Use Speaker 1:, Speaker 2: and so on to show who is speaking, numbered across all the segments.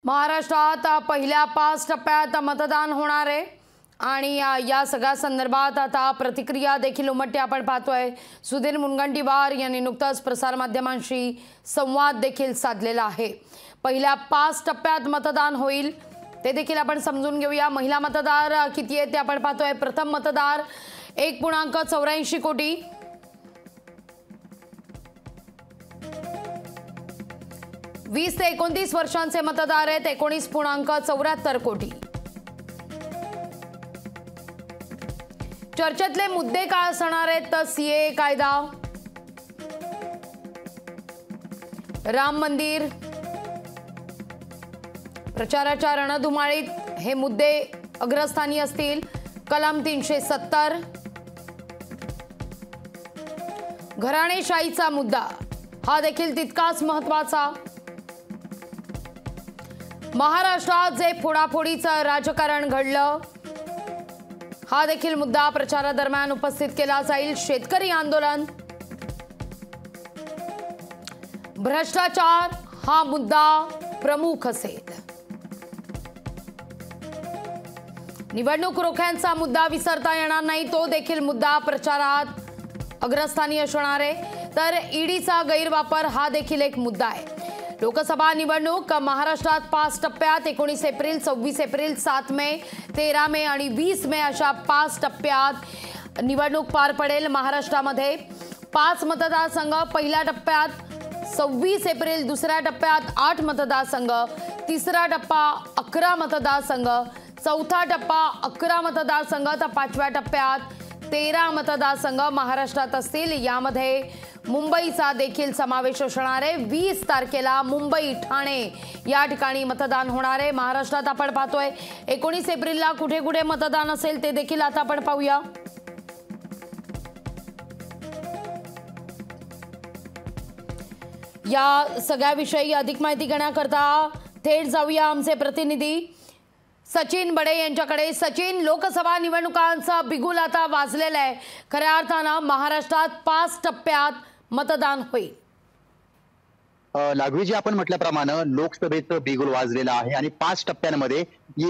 Speaker 1: महाराष्ट्रात पहिल्या 5 टप्प्यात मतदान होणार आहे आणि या सगळ्या संदर्भात आता प्रतिक्रिया देखील उमटते आपण पाहतोय। सुधीर मुनगंटीवार यांनी नुकताच प्रसारमाध्यमांशी संवाद देखील साधलेला आहे। पहिल्या 5 टप्प्यात मतदान होईल ते देखील आपण समजून घेऊया। महिला मतदार किती आहेत ते आपण पाहतोय। प्रथम मतदार 1.84 कोटी, वीस ते 29 वर्षांचे मतदार आहेत 19.74 कोटी। चर्चेतले मुद्दे काय असणार आहेत तर सीए कायदा, राम मंदिर, प्रचाराच्या रणधुमाळीत हे मुद्दे अग्रस्थानी असतील। कलम 370, घराणेशाहीचा मुद्दा हा देखील तितकाच महत्त्वाचा। महाराष्ट्रात जे फोडाफोडीचं राजकारण घडलं हा देखील मुद्दा प्रचारादरम्यान उपस्थित केला जाईल। शेतकरी आंदोलन, भ्रष्टाचार हा मुद्दा प्रमुख असेल। निवडणूक रोख्यांचा मुद्दा विसरता येणार नाही, तो देखील मुद्दा प्रचारात अग्रस्थानी असणार आहे। तर ईडीचा गैरवापर हा देखील एक मुद्दा आहे। लोकसभा निवडणूक महाराष्ट्रात 5 टप्प्यात 19 एप्रिल, 26 एप्रिल, 7 मे, 13 मे आणि 20 मे अशा 5 टप्प्यात निवडणूक पार पडेल। महाराष्ट्रामध्ये 5 मतदारसंघ, पहिल्या टप्प्यात 26 एप्रिल, दुसऱ्या टप्प्यात 8 मतदारसंघ, तिसरा टप्पा 11 मतदारसंघ, चौथा टप्पा 11 मतदारसंघ, तर 5व्या टप्प्यात 13 मतदारसंघ महाराष्ट्रात असतील। यामध्ये मुंबईचा देखील समावेश असणार आहे। 20 तारखेला मुंबई, ठाणे या ठिकाणी मतदान होणार आहे। महाराष्ट्रात आपण पाहतोय 19 एप्रिलला कुठे कुठे मतदान असेल ते देखील आता आपण पाहूया। या सगळ्याविषयी अधिक माहिती घेण्याकरता थेट जाऊया आमचे प्रतिनिधी सचिन बडे यांच्याकडे। सचिन, लोकसभा निवडणुकांचा बिगुल आता वाजलेला आहे। खऱ्या अर्थानं महाराष्ट्रात 5 टप्प्यात मतदान होईल।
Speaker 2: लागवी जी आपण म्हटल्याप्रमाणे लोकसभेचं बिगुल वाजलेलं आहे आणि 5 टप्प्यांमध्ये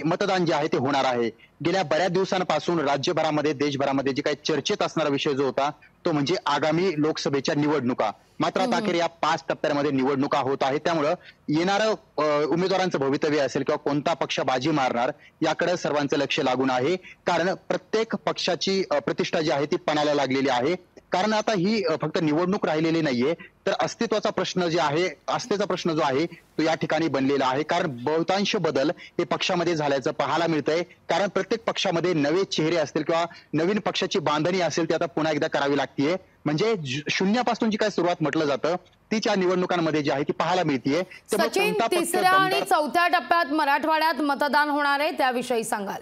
Speaker 2: मतदान जे आहे ते होणार आहे। गेल्या बऱ्याच दिवसांपासून राज्यभरामध्ये, देशभरामध्ये जे काही चर्चेत असणारा विषय जो होता तो म्हणजे आगामी लोकसभेच्या निवडणुका। मात्र आता अखेर या 5 टप्प्यांमध्ये निवडणुका होत आहे, त्यामुळं येणारं उमेदवारांचं भवितव्य असेल किंवा कोणता पक्ष बाजी मारणार याकडे सर्वांचं लक्ष लागून आहे। कारण प्रत्येक पक्षाची प्रतिष्ठा जी आहे ती पणाला लागलेली आहे। कारण आता ही फक्त निवडणूक राहिलेली नाहीये, तर अस्तित्वाचा प्रश्न जे आहे, आस्थेचा प्रश्न जो आहे तो या ठिकाणी बनलेला आहे। कारण बहुतांश बदल हे पक्षामध्ये झाल्याचं पाहायला मिळतंय। कारण प्रत्येक पक्षामध्ये नवे चेहरे असतील किंवा नवीन पक्षाची बांधणी असेल ती आता पुन्हा एकदा करावी लागतीये। म्हणजे शून्यापासून जी काय सुरुवात म्हटलं जातं तीच्या निवडणुकांमध्ये जी आहे ती पाहायला मिळतीये।
Speaker 1: सचिन, तिसऱ्या आणि चौथ्या टप्प्यात मराठवाड्यात मतदान होणार आहे, त्याविषयी सांगाल?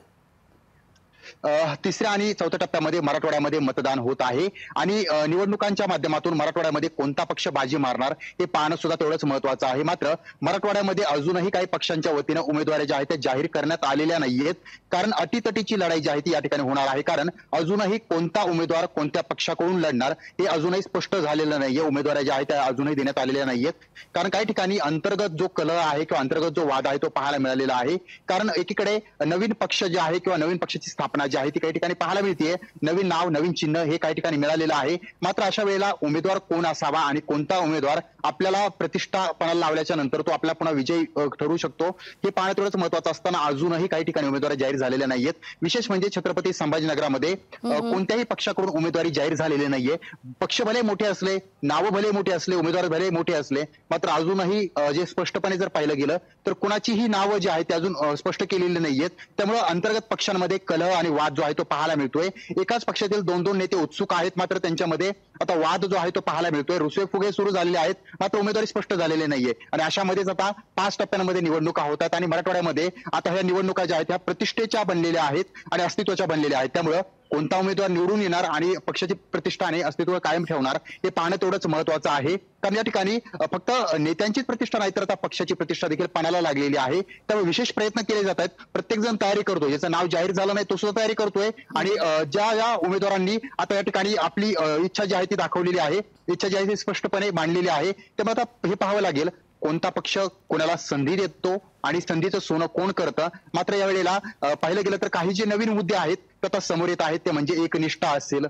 Speaker 2: तिसऱ्या आणि चौथ्या टप्प्यामध्ये मराठवाड्यामध्ये मतदान होत आहे आणि निवडणुकांच्या माध्यमातून मराठवाड्यामध्ये कोणता पक्ष बाजी मारणार हे पाहणं सुद्धा तेवढंच महत्वाचं आहे। मात्र मराठवाड्यामध्ये अजूनही काही पक्षांच्या वतीनं उमेदवारी ज्या आहेत त्या जाहीर करण्यात आलेल्या नाहीयेत। कारण अटीतटीची लढाई जी आहे ती या ठिकाणी होणार आहे। कारण अजूनही कोणता उमेदवार कोणत्या पक्षाकडून लढणार हे अजूनही स्पष्ट झालेलं नाहीये। उमेदवारी ज्या आहेत त्या अजूनही देण्यात आलेल्या नाहीयेत। कारण काही ठिकाणी अंतर्गत जो कलह आहे किंवा अंतर्गत जो वाद आहे तो पाहायला मिळालेला आहे। कारण एकीकडे नवीन पक्ष जे आहे किंवा नवीन पक्षाची स्थापना जी आहे ती काही ठिकाणी पाहायला मिळतेय। नवीन नाव, नवीन चिन्ह हे काही ठिकाणी मिळालेलं आहे। मात्र अशा वेळेला उमेदवार कोण असावा आणि कोणता उमेदवार आपल्याला प्रतिष्ठा पणाला लावल्याच्या नंतर तो आपला पुन्हा विजयी ठरू शकतो हे पाहणं तेवढंच महत्वाचं असताना अजूनही काही ठिकाणी उमेदवारी जाहीर झालेल्या नाहीयेत। विशेष म्हणजे छत्रपती संभाजीनगरामध्ये कोणत्याही पक्षाकडून उमेदवारी जाहीर झालेली नाहीये। पक्ष भले मोठे असले, नाव भले मोठे असले, उमेदवार भले मोठे असले, मात्र अजूनही जे स्पष्टपणे जर पाहिलं गेलं तर कुणाचीही नावं जी आहेत ते अजून स्पष्ट केलेली नाहीयेत। त्यामुळे अंतर्गत पक्षांमध्ये कलह आणि वाद जो आहे तो पाहायला मिळतोय। एकाच पक्षातील 2-2 नेते उत्सुक आहेत, मात्र त्यांच्यामध्ये आता वाद जो आहे तो पाहायला मिळतोय। रुसवे-फुगे सुरू झालेले आहेत, मात्र उमेदवारी स्पष्ट झालेली नाहीये आणि अशामध्येच आता 5 टप्प्यांमध्ये निवडणुका होतात आणि मराठवाड्यामध्ये आता ह्या निवडणुका ज्या आहेत त्या प्रतिष्ठेच्या बनलेल्या आहेत आणि अस्तित्वाच्या बनलेल्या आहेत। त्यामुळे कोणता उमेदवार निवडून येणार आणि पक्षाची प्रतिष्ठा आणि अस्तित्व कायम ठेवणार हे पाहणं तेवढंच महत्वाचं आहे। कारण या ठिकाणी फक्त नेत्यांचीच प्रतिष्ठा नाही तर आता पक्षाची प्रतिष्ठा देखील पणाला लागलेली आहे। त्यामुळे विशेष प्रयत्न केले जात आहेत। प्रत्येक जण तयारी करतोय, ज्याचं नाव जाहीर झालं नाही तो सुद्धा तयारी करतोय आणि ज्या उमेदवारांनी आता या ठिकाणी आपली इच्छा जी आहे ती दाखवलेली आहे, इच्छा जी आहे ती स्पष्टपणे मांडलेली आहे। त्यामुळे आता हे पाहावं लागेल कोणता पक्ष कोणाला संधी देतो आणि संधीचं सोनं कोण करतं. मात्र यावेळेला पाहिलं गेलं तर काही जे नवीन मुद्दे आहेत ते आता समोर येत आहेत. ते म्हणजे एकनिष्ठा असेल,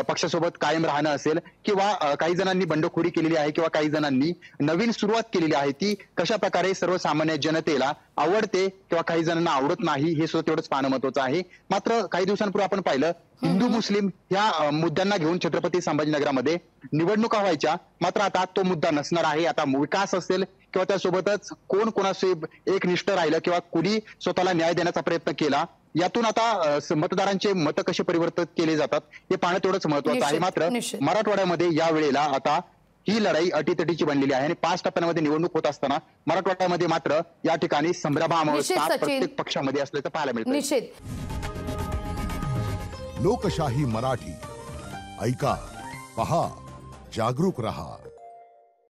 Speaker 2: पक्षासोबत कायम राहणं असेल, किंवा काही जणांनी बंडखोरी केलेली आहे किंवा काही जणांनी नवीन सुरुवात केलेली आहे ती कशा प्रकारे सर्वसामान्य जनतेला आवडते किंवा काही जणांना आवडत नाही हे सुद्धा तेवढंच पाहणं महत्वाचं आहे. मात्र काही दिवसांपूर्वी आपण पाहिलं हिंदू मुस्लिम ह्या मुद्द्यांना घेऊन छत्रपती संभाजीनगरामध्ये निवडणुका व्हायच्या. मात्र आता तो मुद्दा नसणार आहे. आता विकास असेल किंवा त्यासोबतच कोण कोणाशी एकनिष्ठ राहिलं किंवा कुणी स्वतःला न्याय देण्याचा प्रयत्न केला यातून आता मतदारांचे मत कसे परिवर्तित केले जातात हे पाहणं तेवढंच महत्वाचं आहे. मात्र मराठवाड्यामध्ये या वेळेला आता ही लढाई अटीतटीची बनलेली आहे आणि 5 टप्प्यांमध्ये निवडणूक होत असताना मराठवाड्यामध्ये मात्र या ठिकाणी संभ्रमावस्था प्रत्येक पक्षामध्ये असल्याचं पाहायला मिळतं.
Speaker 1: निश्चित.
Speaker 3: लोकशाही मराठी ऐका, पहा, जागरूक रहा.